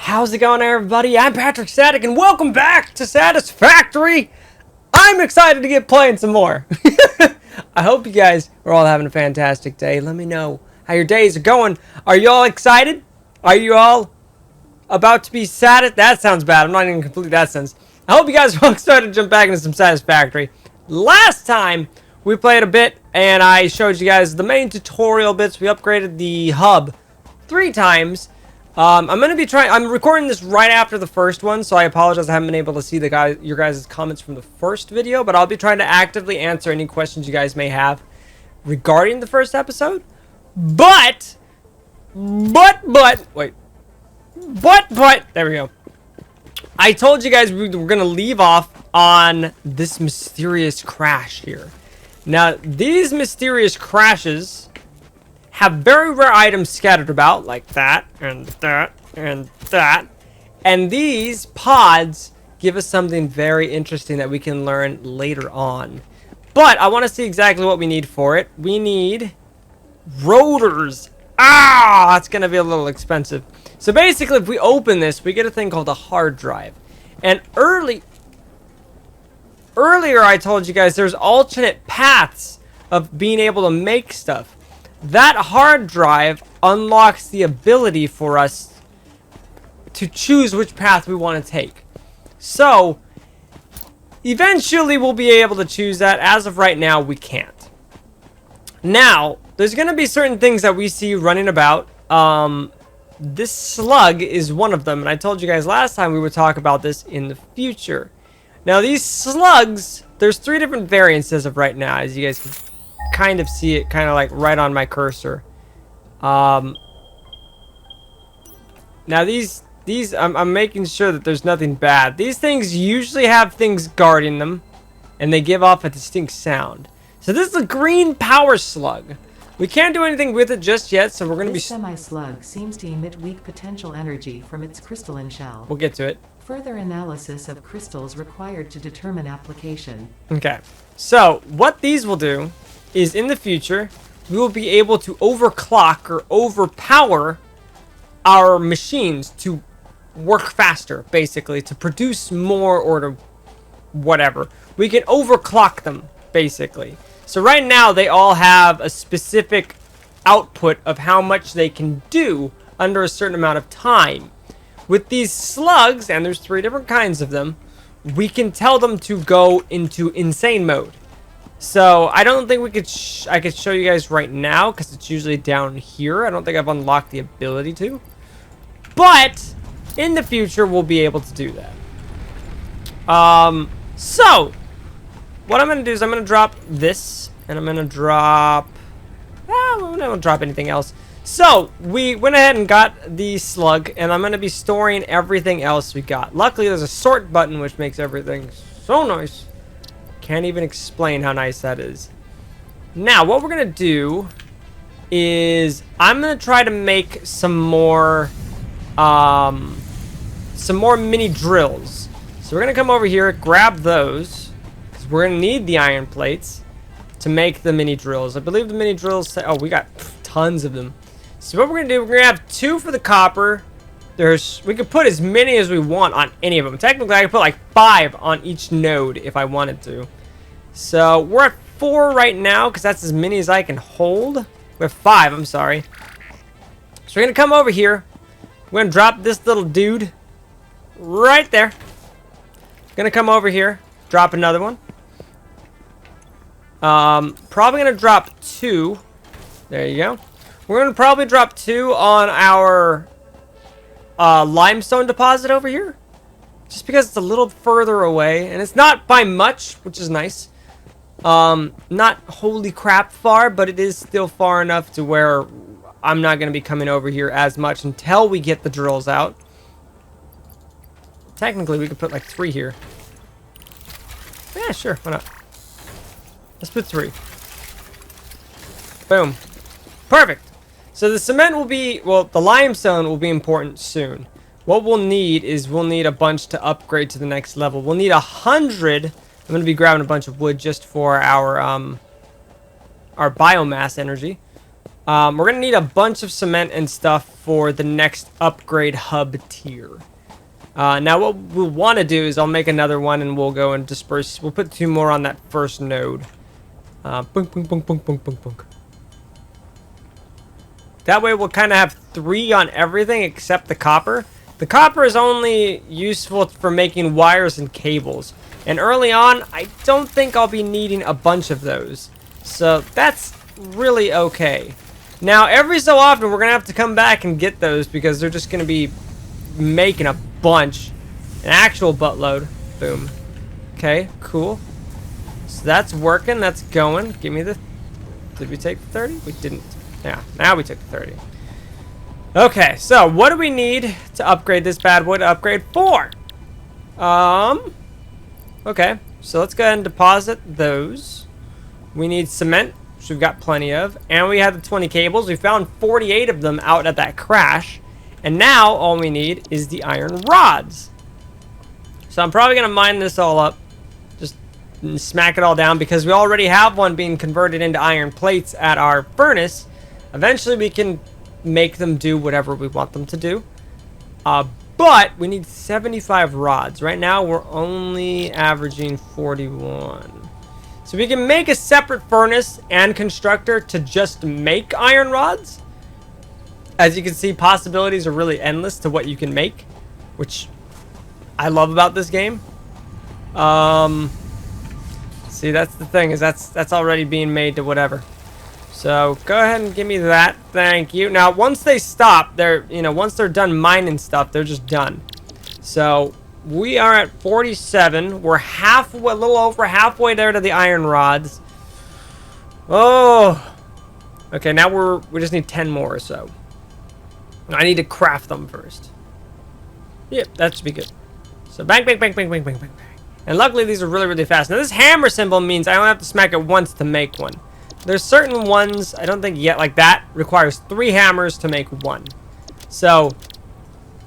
How's it going, everybody? I'm PatrckStatic, and welcome back to Satisfactory. I'm excited to get playing some more. I hope you guys are all having a fantastic day. Let me know how your days are going. Are you all excited? Are you all about to be That sounds bad. I'm not even going to complete that sentence. I hope you guys are all excited to jump back into some Satisfactory. Last time, we played a bit, and I showed you guys the main tutorial bits. We upgraded the hub 3 times. I'm recording this right after the first one, so I apologize I haven't been able to see your guys' comments from the first video, but I'll be trying to actively answer any questions you guys may have regarding the first episode. But, there we go. I told you guys we were going to leave off on this mysterious crash here. Now, these mysterious crashes have very rare items scattered about, like that, and that, and that. And these pods give us something very interesting that we can learn later on. But I want to see exactly what we need for it. We need rotors. That's going to be a little expensive. So basically, if we open this, we get a thing called a hard drive. And earlier I told you guys there's alternate paths of being able to make stuff. That hard drive unlocks the ability for us to choose which path we want to take. So, eventually we'll be able to choose that. As of right now, we can't. Now, there's going to be certain things that we see running about. This slug is one of them, and I told you guys last time we would talk about this in the future. Now, these slugs, there's 3 different variants as of right now, as you guys can kind of see it kind of like right on my cursor. Now these I'm making sure that there's nothing bad. These things usually have things guarding them, and they give off a distinct sound. So this is a green power slug. We can't do anything with it just yet, so we're going to be... This semi-slug seems to emit weak potential energy from its crystalline shell. We'll get to it. Further analysis of crystals required to determine application. Okay, so what these will do is in the future, we will be able to overclock or overpower our machines to work faster, basically, to produce more or to whatever. We can overclock them, basically. So right now, they all have a specific output of how much they can do under a certain amount of time. With these slugs, and there's 3 different kinds of them, we can tell them to go into insane mode. So I don't think we could I could show you guys right now because it's usually down here. I don't think I've unlocked the ability to. But in the future, we'll be able to do that. So what I'm going to do is I'm going to drop this, and I'm going to drop... I don't drop anything else. So we went ahead and got the slug, and I'm going to be storing everything else we got. Luckily, there's a sort button, which makes everything so nice. Can't even explain how nice that is. Now, what we're going to do is I'm going to try to make some more mini drills. So we're going to come over here, grab those, because we're going to need the iron plates to make the mini drills. I believe the mini drills say, oh, we got tons of them. So what we're going to do, we're going to have 2 for the copper. We could put as many as we want on any of them. Technically, I could put like 5 on each node if I wanted to. So we're at 4 right now because that's as many as I can hold. We have 5, I'm sorry. So we're going to come over here. We're going to drop this little dude right there. Going to come over here, drop another one. Probably going to drop 2. There you go. We're going to probably drop 2 on our limestone deposit over here. Just because it's a little further away. And it's not by much, which is nice. Not holy crap far, but it is still far enough to where I'm not going to be coming over here as much until we get the drills out. Technically, we could put like 3 here. Yeah, sure, why not? Let's put 3. Boom. Perfect. So the cement will be, well, the limestone will be important soon. What we'll need is we'll need a bunch to upgrade to the next level. We'll need 100. I'm going to be grabbing a bunch of wood just for our biomass energy. We're going to need a bunch of cement and stuff for the next upgrade hub tier. Now what we'll want to do is I'll make another one and we'll go and disperse. We'll put 2 more on that first node. Bunk, bunk, bunk, bunk, bunk, bunk, bunk. That way we'll kind of have 3 on everything except the copper. The copper is only useful for making wires and cables. And early on, I don't think I'll be needing a bunch of those. So that's really okay. Now, every so often, we're going to have to come back and get those because they're just going to be making a bunch. An actual buttload. Boom. Okay, cool. So that's working. That's going. Give me the... Did we take the 30? We didn't. Yeah, now we took the 30. Okay, so what do we need to upgrade this bad boy to upgrade 4? Okay, so let's go ahead and deposit those. We need cement, which we've got plenty of. And we have the 20 cables. We found 48 of them out at that crash. And now all we need is the iron rods. So I'm probably going to mine this all up. Just smack it all down because we already have one being converted into iron plates at our furnace. Eventually we can make them do whatever we want them to do. But we need 75 rods. Right now we're only averaging 41. So we can make a separate furnace and constructor to just make iron rods. As you can see, possibilities are really endless to what you can make, which I love about this game. See, that's the thing, is that's already being made to whatever. So go ahead and give me that. Thank you. Now, once they stop, once they're done mining stuff, they're just done. So we are at 47. We're a little over halfway there to the iron rods. Oh. Okay, now we just need 10 more or so. I need to craft them first. Yep, that should be good. So bang, bang, bang, bang, bang, bang, bang, bang. And luckily these are really, really fast. Now this hammer symbol means I don't have to smack it once to make one. There's certain ones, I don't think yet, like that, requires 3 hammers to make 1. So,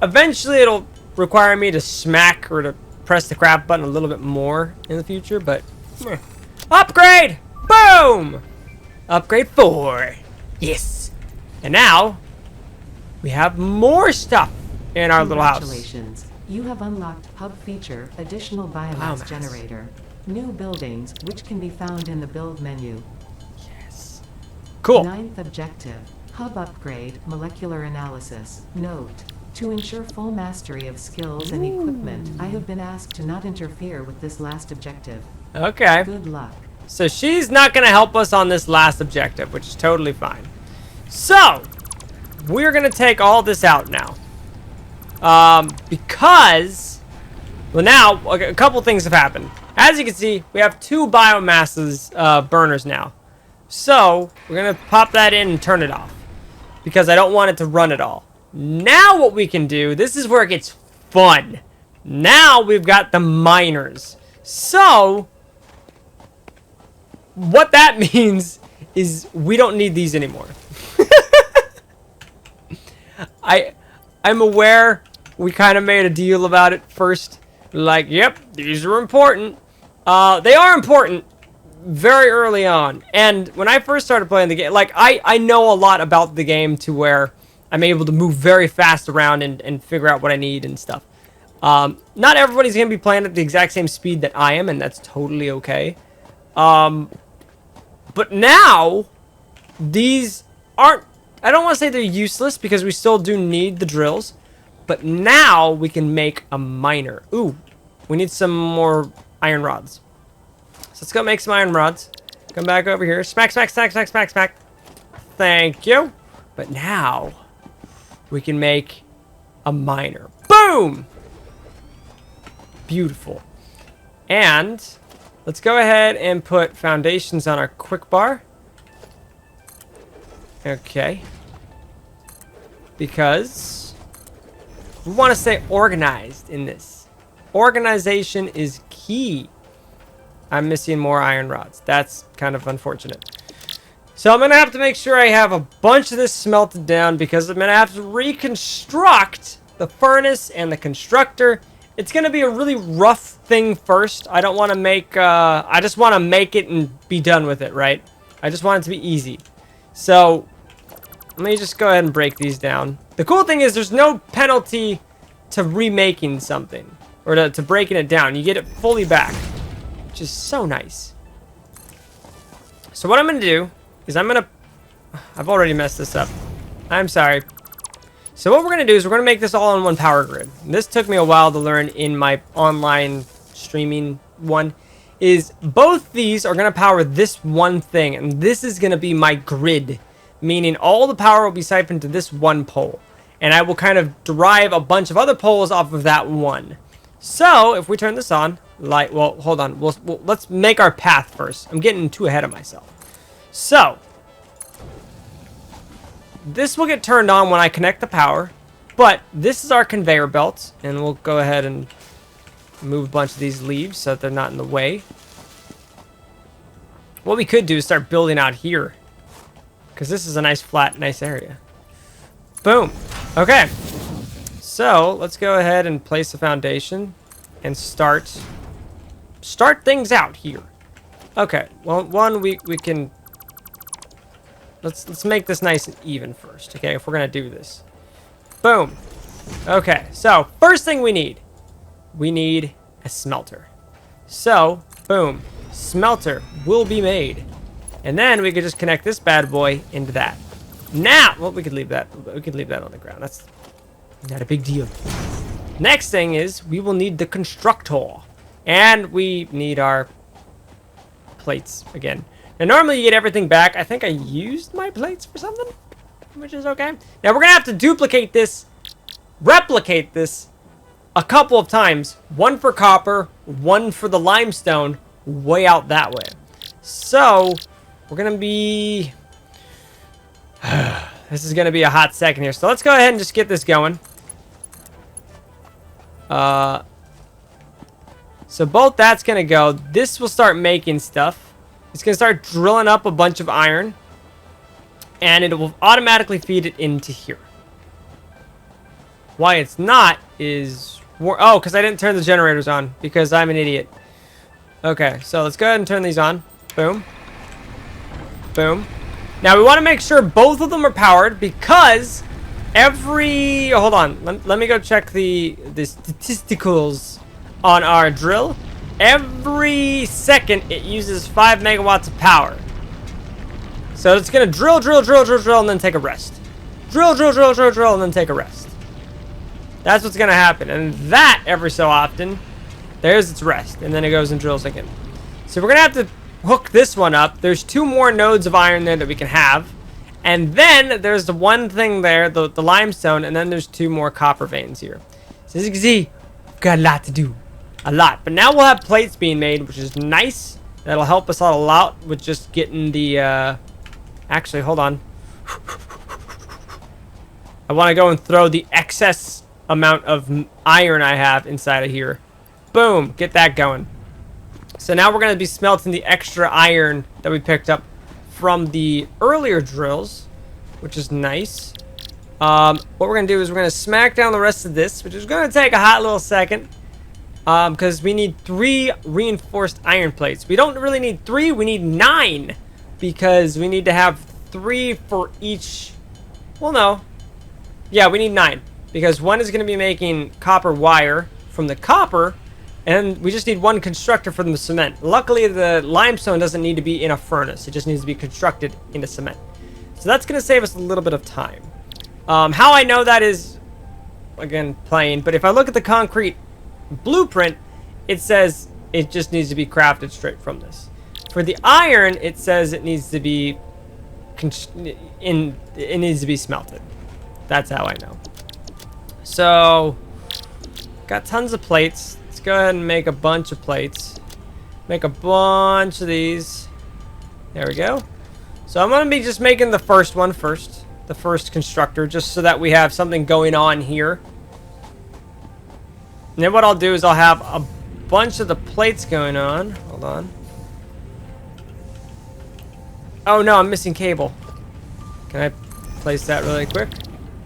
eventually it'll require me to smack or to press the craft button a little bit more in the future, but... Upgrade! Boom! Upgrade 4. Yes! And now, we have more stuff in our little house. Congratulations. You have unlocked Hub Feature, Additional Biomass Generator. New buildings, which can be found in the Build menu. Cool. 9th objective, Hub Upgrade, Molecular Analysis. Note, to ensure full mastery of skills and equipment, I have been asked to not interfere with this last objective. Okay. Good luck. So she's not going to help us on this last objective, which is totally fine. So, we're going to take all this out now. Because, well now, a couple things have happened. As you can see, we have 2 biomasses burners now. So, we're going to pop that in and turn it off. Because I don't want it to run at all. Now what we can do, this is where it gets fun. Now we've got the miners. So, what that means is we don't need these anymore. I'm aware we kind of made a deal about it first. Like, yep, these are important. They are important. Very early on, and when I first started playing the game, like I know a lot about the game to where I'm able to move very fast around and figure out what I need and stuff. Not everybody's gonna be playing at the exact same speed that I am, and that's totally okay. But now these aren't, I don't want to say they're useless because we still do need the drills, but now we can make a miner. Ooh, we need some more iron rods. So let's go make some iron rods. Come back over here. Smack, smack, smack, smack, smack, smack. Thank you. But now we can make a miner. Boom! Beautiful. And let's go ahead and put foundations on our quick bar. Okay. Because we want to stay organized in this. Organization is key. I'm missing more iron rods. That's kind of unfortunate. So I'm going to have to make sure I have a bunch of this smelted down because I'm going to have to reconstruct the furnace and the constructor. It's going to be a really rough thing first. I don't want to make, I just want to make it and be done with it, right? I just want it to be easy. So let me just go ahead and break these down. The cool thing is there's no penalty to remaking something. Or to breaking it down. You get it fully back. Which is so nice. So what I'm going to do is I've already messed this up. I'm sorry. So what we're going to do is we're going to make this all on one power grid. And this took me a while to learn in my online streaming one. Is both these are going to power this one thing. And this is going to be my grid. Meaning all the power will be siphoned to this one pole. And I will kind of derive a bunch of other poles off of that one. So if we turn this on, well, hold on. Let's make our path first. I'm getting too ahead of myself. So this will get turned on when I connect the power. But this is our conveyor belt. And we'll go ahead and move a bunch of these leaves so that they're not in the way. What we could do is start building out here. Because this is a nice flat, nice area. Boom. Okay. So let's go ahead and place the foundation and start things out here. Okay. Well, one we can let's make this nice and even first. Okay, if we're gonna do this. Boom. Okay. So first thing we need a smelter. So boom, smelter will be made, and then we could just connect this bad boy into that. Now, well, we could leave that. We could leave that on the ground. That's not a big deal. Next thing is we will need the constructor, and we need our plates again. Now, normally you get everything back. I think I used my plates for something, which is okay. Now we're gonna have to duplicate this, replicate this a couple of times. One for copper, one for the limestone, way out that way. So we're gonna be. This is gonna be a hot second here. So let's go ahead and just get this going. So both that's gonna go. This will start making stuff. It's gonna start drilling up a bunch of iron, and it will automatically feed it into here. Why it's not is because I didn't turn the generators on because I'm an idiot. Okay, so let's go ahead and turn these on. Boom. Boom. Now we want to make sure both of them are powered because hold on. Let me go check the statisticals on our drill. Every second it uses 5 megawatts of power. So it's gonna drill, and then take a rest. Drill, and then take a rest. That's what's gonna happen. And that every so often, there's its rest, and then it goes and drills again. So we're gonna have to hook this one up. There's 2 more nodes of iron there that we can have, and then there's the one thing there, the limestone, and then there's 2 more copper veins here. So as you can see, we've got a lot to do, a lot. But now we'll have plates being made, which is nice. That'll help us out a lot with just getting the. Actually, hold on. I want to go and throw the excess amount of iron I have inside of here. Boom, get that going. So now we're going to be smelting the extra iron that we picked up from the earlier drills, which is nice. What we're going to do is we're going to smack down the rest of this, which is going to take a hot little second, because we need 3 reinforced iron plates. We don't really need 3, we need 9, because we need to have 3 for each. Well, no. Yeah, we need 9, because one is going to be making copper wire from the copper, and we just need 1 constructor from the cement. Luckily, the limestone doesn't need to be in a furnace. It just needs to be constructed into cement. So that's going to save us a little bit of time. How I know that is, again, plain. But if I look at the concrete blueprint, it says it just needs to be crafted straight from this. For the iron, it says it needs to be it needs to be smelted. That's how I know. So, got tons of plates. Let's go ahead and make a bunch of plates. Make a bunch of these. There we go. So I'm going to be just making the first one first. The first constructor, just so that we have something going on here. And then what I'll do is I'll have a bunch of the plates going on. Hold on. Oh no, I'm missing cable. Can I place that really quick?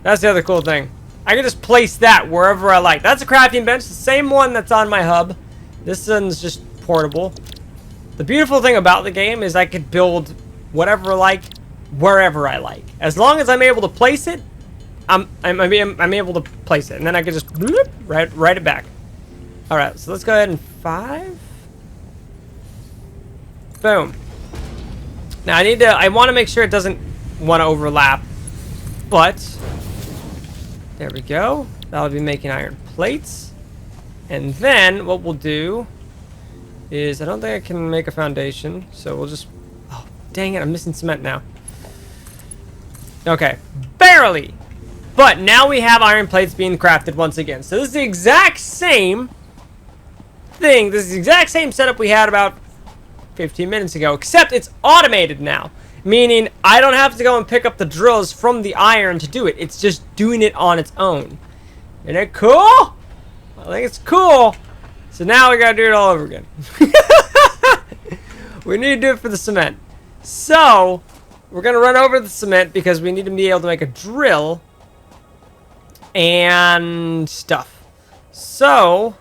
That's the other cool thing. I can just place that wherever I like. That's a crafting bench, the same one that's on my hub. This one's just portable. The beautiful thing about the game is I could build whatever I like, wherever I like. As long as I'm able to place it, I'm able to place it, and then I can just bloop, write it back. All right, so let's go ahead and 5. Boom. Now I want to make sure it doesn't want to overlap, but there we go. That'll be making iron plates, and then what we'll do is I don't think I can make a foundation, so we'll just. Oh, dang it! I'm missing cement now. Okay, barely. But now we have iron plates being crafted once again. So this is the exact same thing. This is the exact same setup we had about 15 minutes ago, except it's automated now. Meaning I don't have to go and pick up the drills from the iron to do it. It's just doing it on its own. Isn't it cool? I think it's cool. So now we gotta do it all over again. We need to do it for the cement. So we're gonna run over the cement because we need to be able to make a drill and stuff. So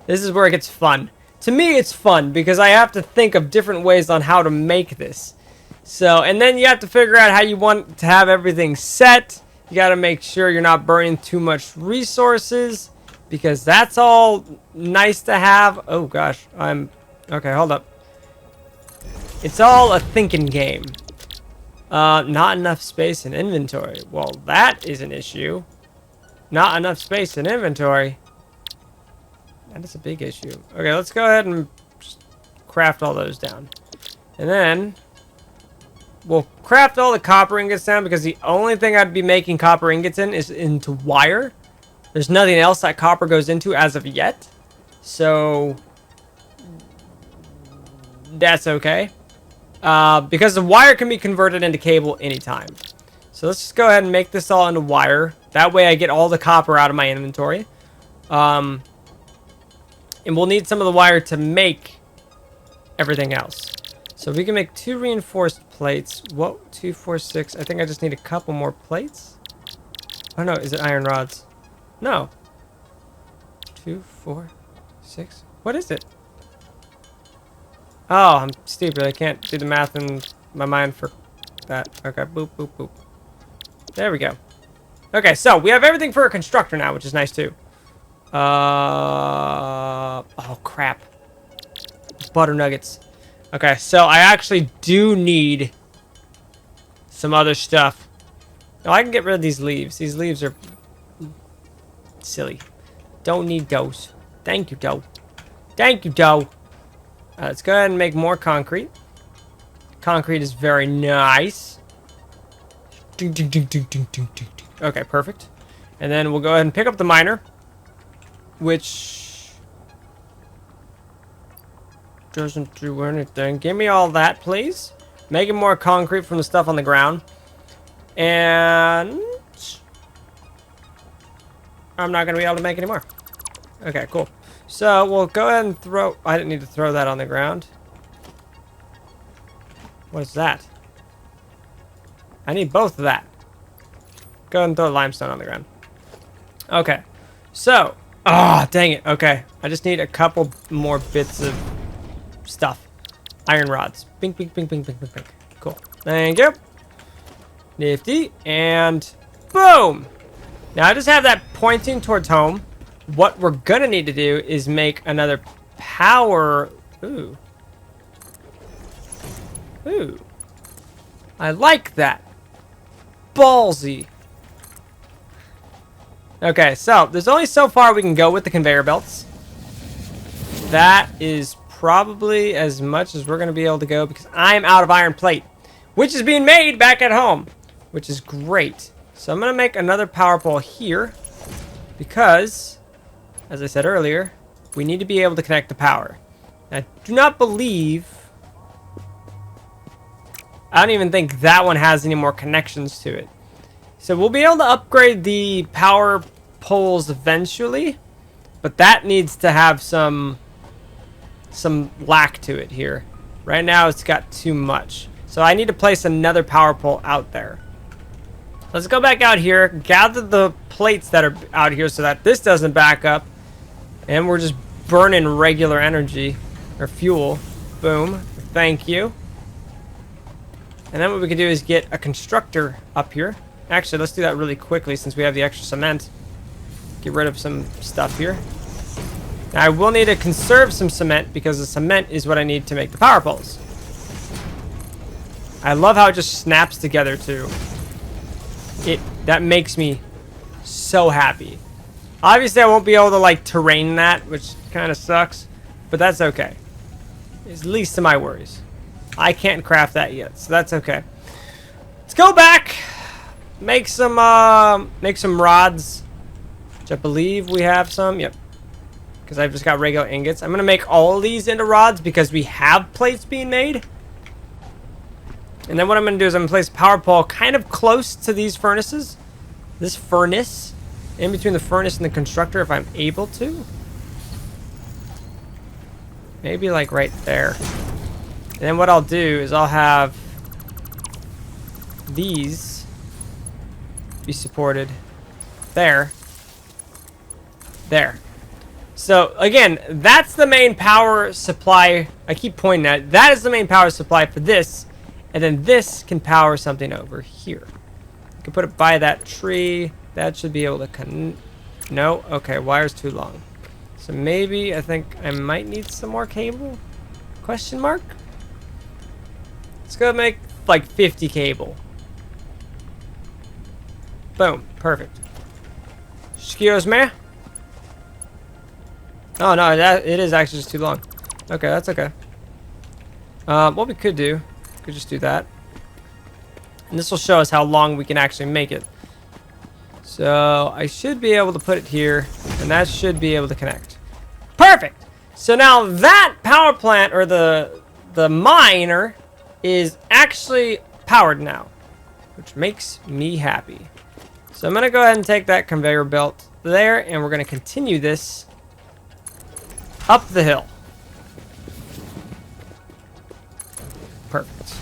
this is where it gets fun. To me, it's fun because I have to think of different ways on how to make this. So, and then you have to figure out how you want to have everything set. You got to make sure you're not burning too much resources because that's all nice to have. Oh gosh, okay, hold up. It's all a thinking game. Not enough space in inventory. Well, that is an issue. Not enough space in inventory. That is a big issue. Okay, let's go ahead and just craft all those down. And then we'll craft all the copper ingots down because the only thing I'd be making copper ingots in is into wire. There's nothing else that copper goes into as of yet. So that's okay. Because the wire can be converted into cable anytime. So let's just go ahead and make this all into wire. That way I get all the copper out of my inventory. And we'll need some of the wire to make everything else. So we can make 2 reinforced plates. Whoa, 2, 4, 6. I think I just need a couple more plates. Oh no, is it iron rods? No. 2, 4, 6. What is it? Oh, I'm stupid. I can't do the math in my mind for that. Okay, boop, boop, boop. There we go. Okay, so we have everything for a constructor now, which is nice too. Oh crap. Butter nuggets. Okay, so I actually do need some other stuff. No, I can get rid of these leaves. These leaves are silly. Don't need those. Thank you, dough. Thank you, dough. Let's go ahead and make more concrete. Concrete is very nice. Okay, perfect. And then we'll go ahead and pick up the miner, which doesn't do anything. Give me all that, please. Making more concrete from the stuff on the ground. And I'm not going to be able to make any more. Okay, cool. So we'll go ahead and throw... I didn't need to throw that on the ground. What is that? I need both of that. Go ahead and throw limestone on the ground. Okay. So... Ah, dang it. Okay. I just need a couple more bits of stuff. Iron rods. Bink, bink, bink, bink, bink, bink, bink. Cool. Thank you. Nifty. And boom! Now I just have that pointing towards home. What we're gonna need to do is make another power... Ooh. Ooh. I like that. Ballsy. Okay, so there's only so far we can go with the conveyor belts. That is probably as much as we're going to be able to go because I'm out of iron plate, which is being made back at home, which is great. So I'm going to make another power pole here because, as I said earlier, we need to be able to connect the power. I do not believe... I don't even think that one has any more connections to it. So we'll be able to upgrade the power poles eventually, but that needs to have some lack to it here. Right now it's got too much. So I need to place another power pole out there. Let's go back out here, gather the plates that are out here so that this doesn't back up, and we're just burning regular energy or fuel. Boom. Thank you. And then what we can do is get a constructor up here. Actually, let's do that really quickly since we have the extra cement. Get rid of some stuff here. Now, I will need to conserve some cement because the cement is what I need to make the power poles. I love how it just snaps together too. That makes me so happy. Obviously, I won't be able to like terrain that, which kind of sucks, but that's okay. It's least of my worries. I can't craft that yet, so that's okay. Let's go back, make some rods, which I believe we have some. Yep, because I've just got regular ingots. I'm gonna make all of these into rods because we have plates being made. And then what I'm going to do is I'm going to place a power pole kind of close to these furnaces. This furnace. In between the furnace and the constructor if I'm able to. Maybe like right there. And then what I'll do is I'll have these be supported there. There. So again, that's the main power supply. I keep pointing at it. That is the main power supply for this. And then this can power something over here. You can put it by that tree. That should be able to no? Okay, wire's too long. So maybe, I think I might need some more cable? Question mark? Let's go make like 50 cable. Boom, perfect. Excuse me? Oh no, it is actually just too long. Okay, that's okay. What we could do, could just do that. And this will show us how long we can actually make it. So I should be able to put it here, and that should be able to connect. Perfect! So now that power plant, or the miner, is actually powered now, which makes me happy. So I'm going to go ahead and take that conveyor belt there, and we're going to continue this up the hill. Perfect.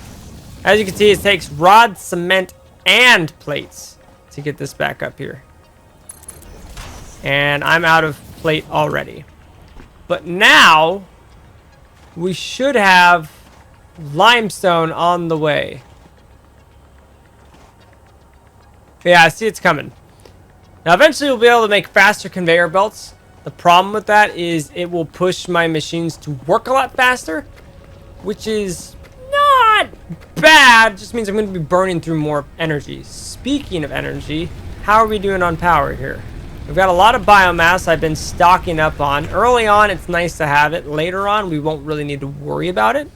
As you can see, it takes rod, cement, and plates to get this back up here. And I'm out of plate already. But now, we should have limestone on the way. Yeah, I see it's coming. Now, eventually we'll be able to make faster conveyor belts. The problem with that is it will push my machines to work a lot faster, which is not bad. Just means I'm going to be burning through more energy. Speaking of energy, how are we doing on power here? We've got a lot of biomass I've been stocking up on. Early on, it's nice to have it. Later on, we won't really need to worry about it.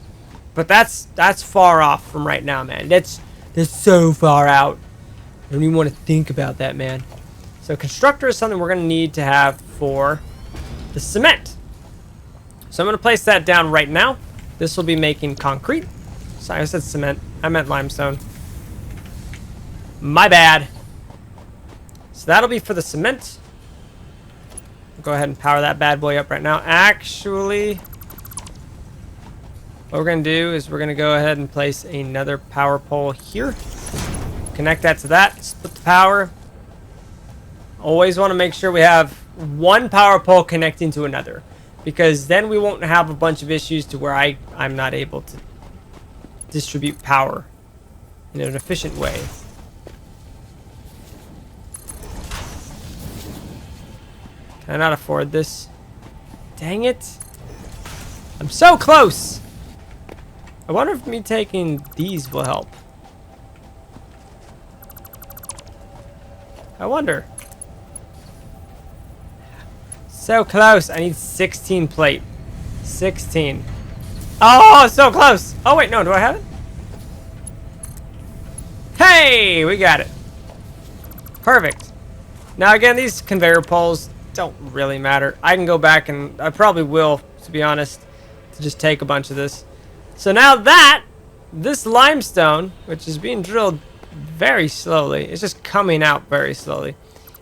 But that's far off from right now, man. That's so far out. I don't even want to think about that, man. So constructor is something we're going to need to have for the cement. So I'm going to place that down right now. This will be making concrete. Sorry, I said cement. I meant limestone. My bad. So that'll be for the cement. We'll go ahead and power that bad boy up right now. Actually, what we're going to do is we're going to go ahead and place another power pole here. Connect that to that. Split the power. Always want to make sure we have one power pole connecting to another, because then we won't have a bunch of issues to where I'm not able to distribute power in an efficient way. Can I not afford this? Dang it. I'm so close. I wonder if me taking these will help. I wonder. So close. I need 16 plate. 16. Oh, so close. Oh, wait, no. Do I have it? Hey, we got it. Perfect. Now, again, these conveyor poles don't really matter. I can go back, and I probably will, to be honest, to just take a bunch of this. So now that, this limestone, which is being drilled very slowly, it's just coming out very slowly.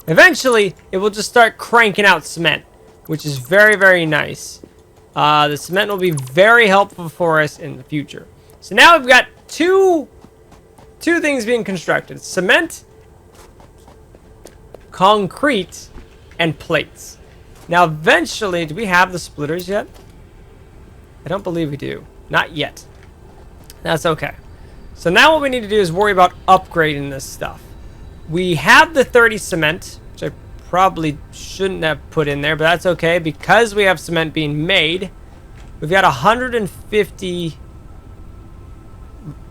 Eventually, it will just start cranking out cement, which is very, very nice. The cement will be very helpful for us in the future. So now we've got two things being constructed: cement, concrete, and plates. Now, eventually, do we have the splitters yet? I don't believe we do. Not yet. That's okay. So now what we need to do is worry about upgrading this stuff. We have the 30 cement, which I probably shouldn't have put in there, but that's okay because we have cement being made. We've got 150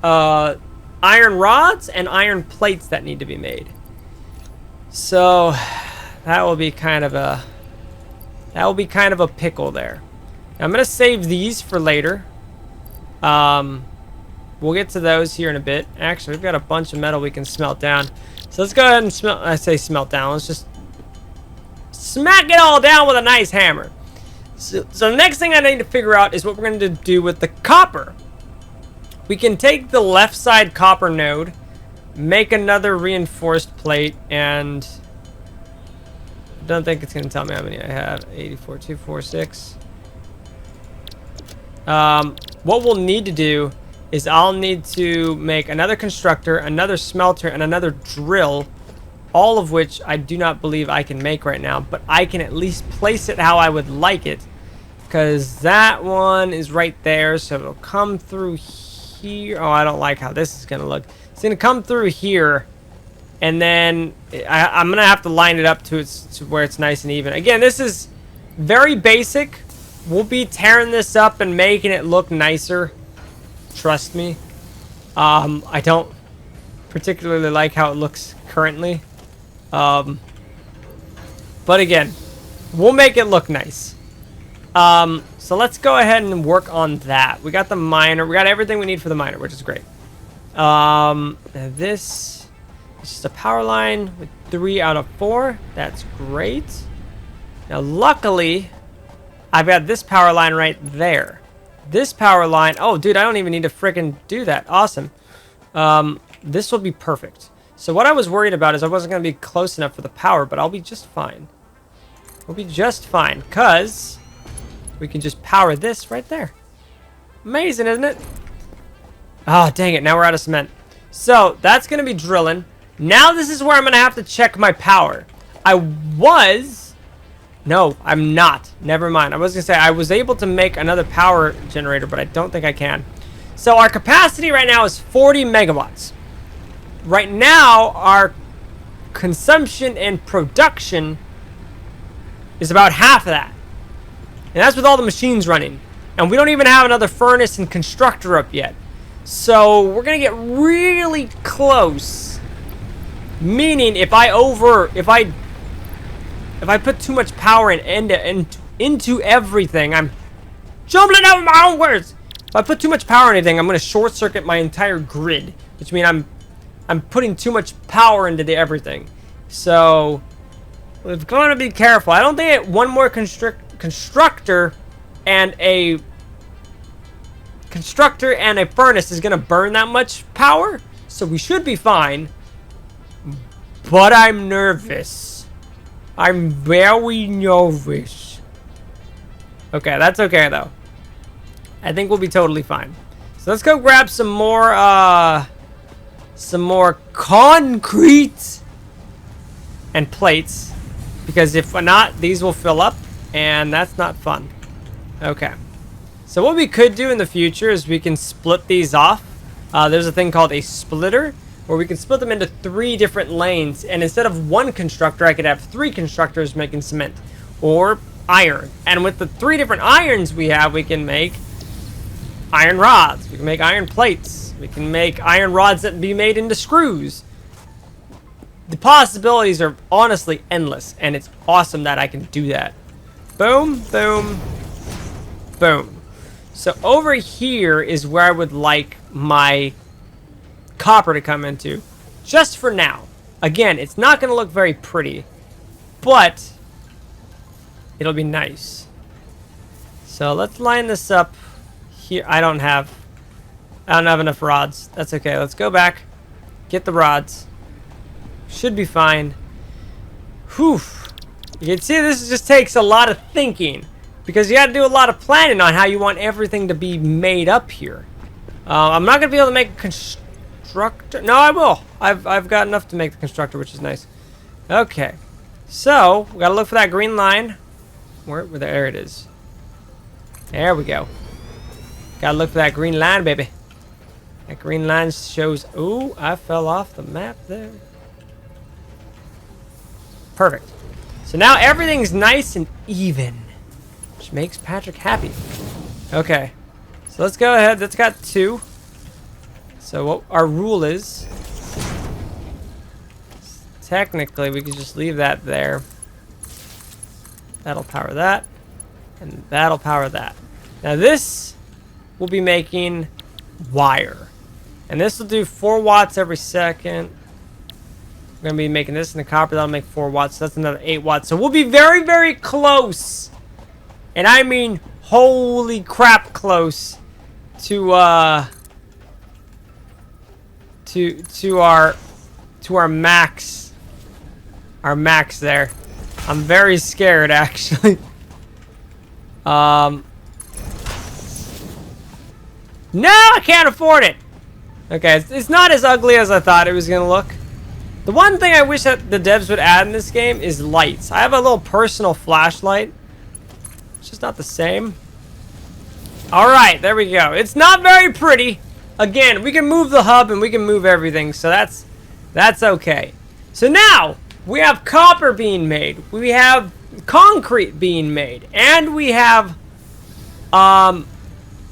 iron rods and iron plates that need to be made. So that will be kind of a pickle there. Now, I'm gonna save these for later. We'll get to those here in a bit. Actually, we've got a bunch of metal we can smelt down. So let's go ahead and smelt down. Let's just smack it all down with a nice hammer. So the next thing I need to figure out is what we're going to do with the copper. We can take the left side copper node, make another reinforced plate, and I don't think it's going to tell me how many I have. 84, 2, 4, 6. What we'll need to do is I'll need to make another constructor, another smelter, and another drill, all of which I do not believe I can make right now, but I can at least place it how I would like it, because that one is right there, so it'll come through here. Oh, I don't like how this is going to look. It's going to come through here, and then I'm going to have to line it up to where it's nice and even. Again, this is very basic. We'll be tearing this up and making it look nicer. Trust me. I don't particularly like how it looks currently. But again, we'll make it look nice. So let's go ahead and work on that. We got the miner. We got everything we need for the miner, which is great. This is just a power line with 3 out of 4. That's great. Now, luckily, I've got this power line right there. This power line, oh dude, I don't even need to frickin' do that. Awesome. This will be perfect. So what I was worried about is I wasn't going to be close enough for the power, but I'll be just fine. We'll be just fine, because we can just power this right there. Amazing, isn't it? Oh, dang it, now we're out of cement. So that's going to be drilling. Now this is where I'm going to have to check my power. No, I'm not. Never mind. I was going to say I was able to make another power generator, but I don't think I can. So our capacity right now is 40 megawatts. Right now, our consumption and production is about half of that. And that's with all the machines running. And we don't even have another furnace and constructor up yet. So we're going to get really close. Meaning if I put too much power into everything, I'm jumbling over my own words. If I put too much power in anything, I'm going to short circuit my entire grid, which means I'm putting too much power into everything. So we've got to be careful. I don't think one more constructor and a furnace is going to burn that much power. So we should be fine. But I'm nervous. I'm very nervous. Okay, that's okay though. I think we'll be totally fine. So let's go grab some more concrete and plates, because if not, these will fill up, and that's not fun. Okay. So what we could do in the future is we can split these off. There's a thing called a splitter, where we can split them into 3 different lanes, and instead of 1 constructor, I could have 3 constructors making cement or iron. And with the 3 different irons we have, we can make iron rods, we can make iron plates, we can make iron rods that be made into screws. The possibilities are honestly endless, and it's awesome that I can do that. Boom, boom, boom. So over here is where I would like my copper to come into, just for now. Again, it's not going to look very pretty, but it'll be nice. So let's line this up here. I don't have enough rods. That's okay. Let's go back, get the rods. Should be fine. Whew. You can see this just takes a lot of thinking, because you got to do a lot of planning on how you want everything to be made up here. I'm not going to be able to make a constructor. No, I will. I've got enough to make the constructor, which is nice. Okay. So, we got to look for that green line. Where there it is. There we go. Got to look for that green line, baby. That green line shows... Ooh, I fell off the map there. Perfect. So now everything's nice and even, which makes Patrick happy. Okay. So let's go ahead. That's got 2. So what our rule is... Technically, we could just leave that there. That'll power that. And that'll power that. Now this will be making wire. And this will do 4 watts every second. We're going to be making this in the copper. That'll make 4 watts. So that's another 8 watts. So we'll be very, very close. And I mean, holy crap close to our max. Our max there. I'm very scared, actually. No, I can't afford it. Okay, it's not as ugly as I thought it was gonna look. The one thing I wish that the devs would add in this game is lights. I have a little personal flashlight. It's just not the same. Alright, there we go. It's not very pretty. Again, we can move the hub and we can move everything, so that's okay. So now, we have copper being made. We have concrete being made. And we have,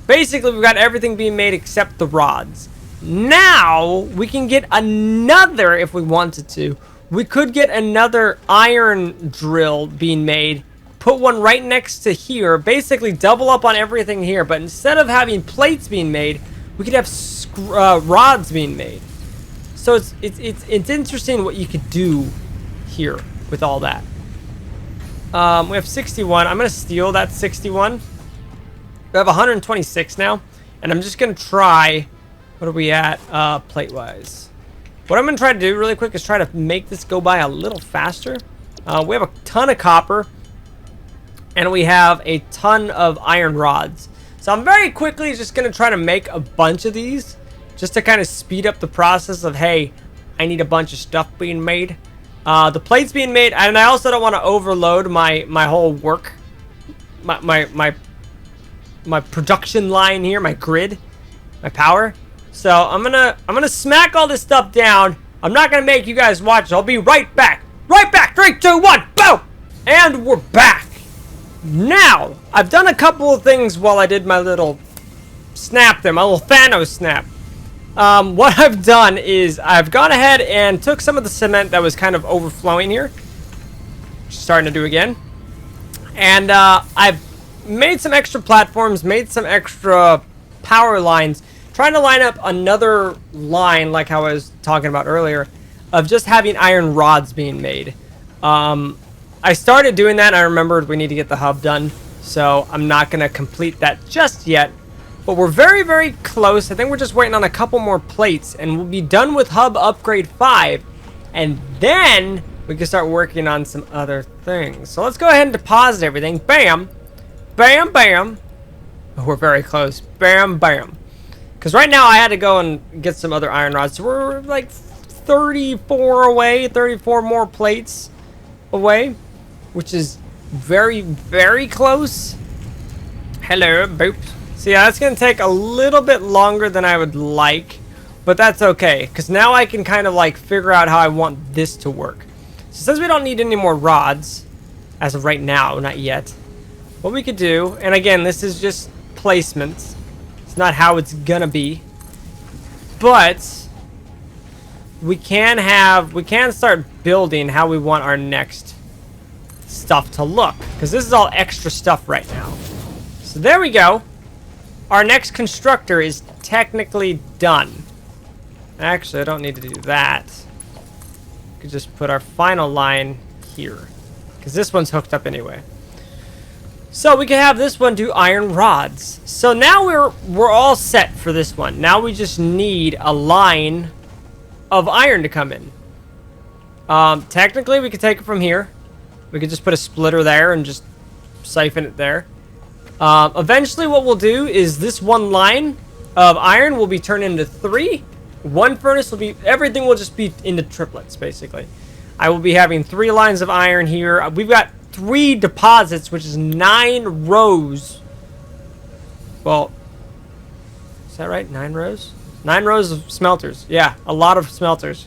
basically we've got everything being made except the rods. Now, we can get another, if we wanted to. We could get another iron drill being made. Put one right next to here. Basically double up on everything here. But instead of having plates being made, we could have rods being made. So it's interesting what you could do here with all that. We have 61. I'm going to steal that 61. We have 126 now. And I'm just going to try... What are we at plate-wise? What I'm going to try to do really quick is try to make this go by a little faster. We have a ton of copper. And we have a ton of iron rods. So I'm very quickly just going to try to make a bunch of these. Just to kind of speed up the process of, hey, I need a bunch of stuff being made. The plates being made, and I also don't want to overload my whole work, my production line here, my grid, my power. So I'm gonna smack all this stuff down. I'm not gonna make you guys watch. I'll be right back. Right back. 3, 2, 1, boom, and we're back. Now I've done a couple of things while I did my little snap there, my little Thanos snap. What I've done is I've gone ahead and took some of the cement that was kind of overflowing here. Starting to do again. And I've made some extra platforms, made some extra power lines, trying to line up another line like how I was talking about earlier of just having iron rods being made. I started doing that and I remembered we need to get the hub done. So I'm not going to complete that just yet. But we're very, very close. I think we're just waiting on a couple more plates. And we'll be done with Hub Upgrade 5. And then we can start working on some other things. So let's go ahead and deposit everything. Bam. Bam, bam. Oh, we're very close. Bam, bam. Because right now I had to go and get some other iron rods. So we're like 34 away. 34 more plates away. Which is very, very close. Hello, boop. So yeah, that's going to take a little bit longer than I would like, but that's okay, because now I can kind of like figure out how I want this to work. So since we don't need any more rods, as of right now, not yet, what we could do, and again, this is just placements, it's not how it's going to be, but we can start building how we want our next stuff to look, because this is all extra stuff right now. So there we go. Our next constructor is technically done. Actually, I don't need to do that. We could just put our final line here, because this one's hooked up anyway. So we can have this one do iron rods. So now we're all set for this one. Now we just need a line of iron to come in. Technically, we could take it from here. We could just put a splitter there and just siphon it there. Eventually what we'll do is this one line of iron will be turned into 3. One furnace will be, everything will just be into triplets, basically. I will be having 3 lines of iron here. We've got 3 deposits, which is 9 rows. Well, is that right? 9 rows? 9 rows of smelters. Yeah, a lot of smelters.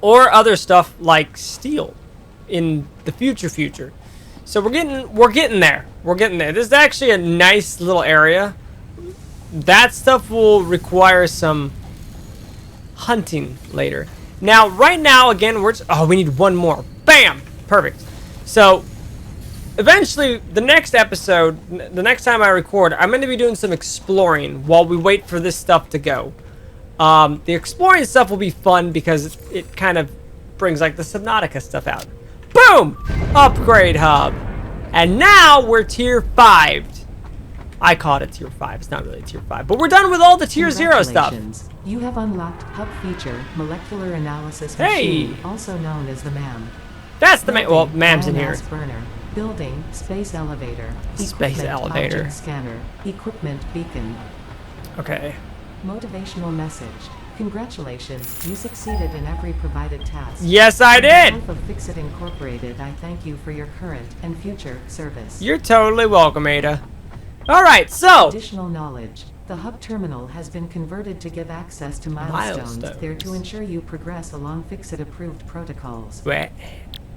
Or other stuff like steel in the future. So we're getting there. We're getting there. This is actually a nice little area. That stuff will require some hunting later. Now, right now, again, we need one more. Bam! Perfect. So, eventually, the next episode, the next time I record, I'm going to be doing some exploring while we wait for this stuff to go. The exploring stuff will be fun because it kind of brings, like, the Subnautica stuff out. Boom! Upgrade hub. And now we're tier 5. I call it a tier 5. It's not really a tier 5. But we're done with all the tier 0 stuff. You have unlocked hub feature, molecular analysis Hey! machine, also known as the MAM. That's the MAM. Well, MAM's in here. Biomass burner, building, space elevator, Space equipment elevator. object scanner, equipment beacon. Okay. Motivational message. Congratulations, you succeeded in every provided task. Yes, I On did! behalf of Fixit Incorporated, I thank you for your current and future service. You're totally welcome, Ada. Alright, so... Additional knowledge. The hub terminal has been converted to give access to milestones there to ensure you progress along Fixit-approved protocols. Wait,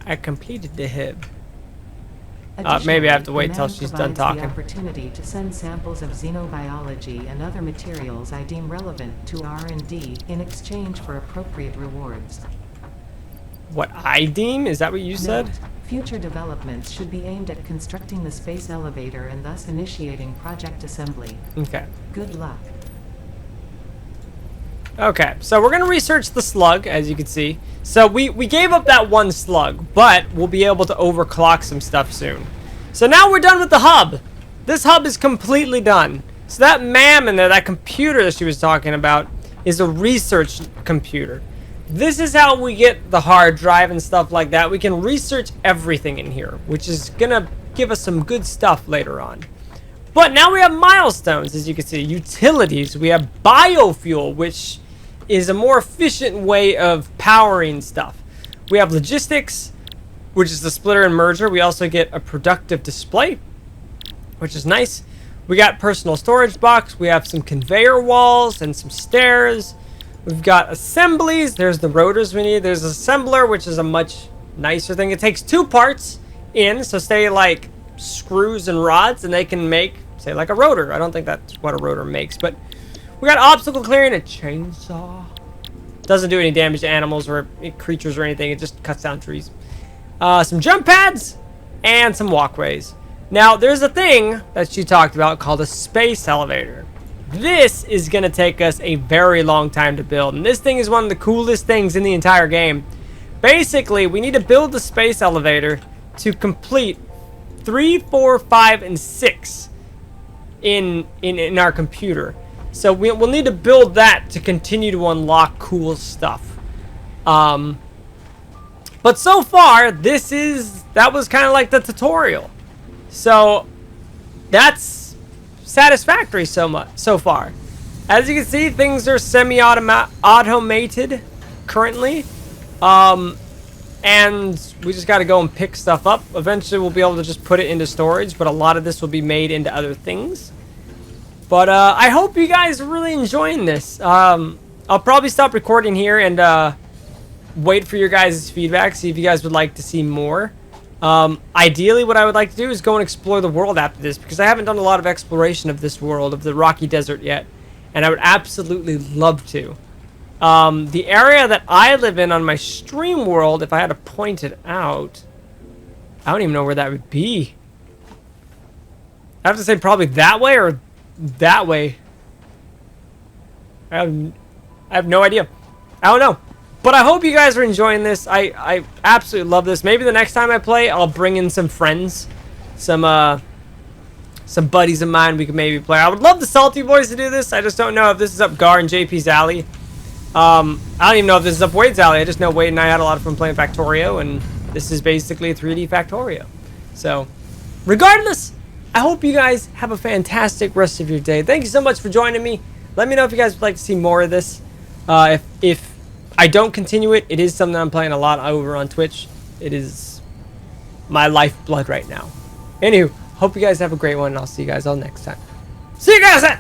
I completed the hub. Additionally, Maybe I have to wait the till MAM she's done provides talking. the opportunity to send samples of xenobiology and other materials I deem relevant to R&D in exchange for appropriate rewards. What I deem? Is that what you said? Note, future developments should be aimed at constructing the space elevator and thus initiating project assembly. Okay. Good luck. Okay, so we're going to research the slug, as you can see. So we gave up that one slug, but we'll be able to overclock some stuff soon. So now we're done with the hub. This hub is completely done. So that MAM in there, that computer that she was talking about, is a research computer. This is how we get the hard drive and stuff like that. We can research everything in here, which is going to give us some good stuff later on. But now we have milestones, as you can see. Utilities. We have biofuel, which is a more efficient way of powering stuff. We have logistics, which is the splitter and merger. We also get a productive display, which is nice. We got personal storage box. We have some conveyor walls and some stairs. We've got assemblies. There's the rotors we need. There's assembler, which is a much nicer thing. It takes 2 parts in, so say like screws and rods, and they can make, say, like a rotor. I don't think that's what a rotor makes, but we got obstacle clearing, a chainsaw. Doesn't do any damage to animals or creatures or anything. It just cuts down trees. Some jump pads and some walkways. Now, there's a thing that she talked about called a space elevator. This is going to take us a very long time to build. And this thing is one of the coolest things in the entire game. Basically, we need to build the space elevator to complete 3, 4, 5, and 6 in our computer. So we'll need to build that to continue to unlock cool stuff. But so far, that was kind of like the tutorial. So that's satisfactory so far. As you can see, things are semi-automated currently. And we just got to go and pick stuff up. Eventually, we'll be able to just put it into storage, but a lot of this will be made into other things. But I hope you guys are really enjoying this. I'll probably stop recording here and wait for your guys' feedback, see if you guys would like to see more. Ideally, what I would like to do is go and explore the world after this, because I haven't done a lot of exploration of this world, of the Rocky Desert yet, and I would absolutely love to. The area that I live in on my stream world, if I had to point it out, I don't even know where that would be. I have to say probably that way or that way. I have no idea. I don't know. But I hope you guys are enjoying this. I absolutely love this. Maybe the next time I play, I'll bring in some friends. Some buddies of mine we could maybe play. I would love the Salty Boys to do this. I just don't know if this is up Gar and JP's alley. I don't even know if this is up Wade's alley. I just know Wade and I had a lot of fun playing Factorio, and this is basically a 3D Factorio. So, regardless, I hope you guys have a fantastic rest of your day. Thank you so much for joining me. Let me know if you guys would like to see more of this. If I don't continue it, it is something I'm playing a lot over on Twitch. It is my lifeblood right now. Anywho, hope you guys have a great one, and I'll see you guys all next time. See you guys then!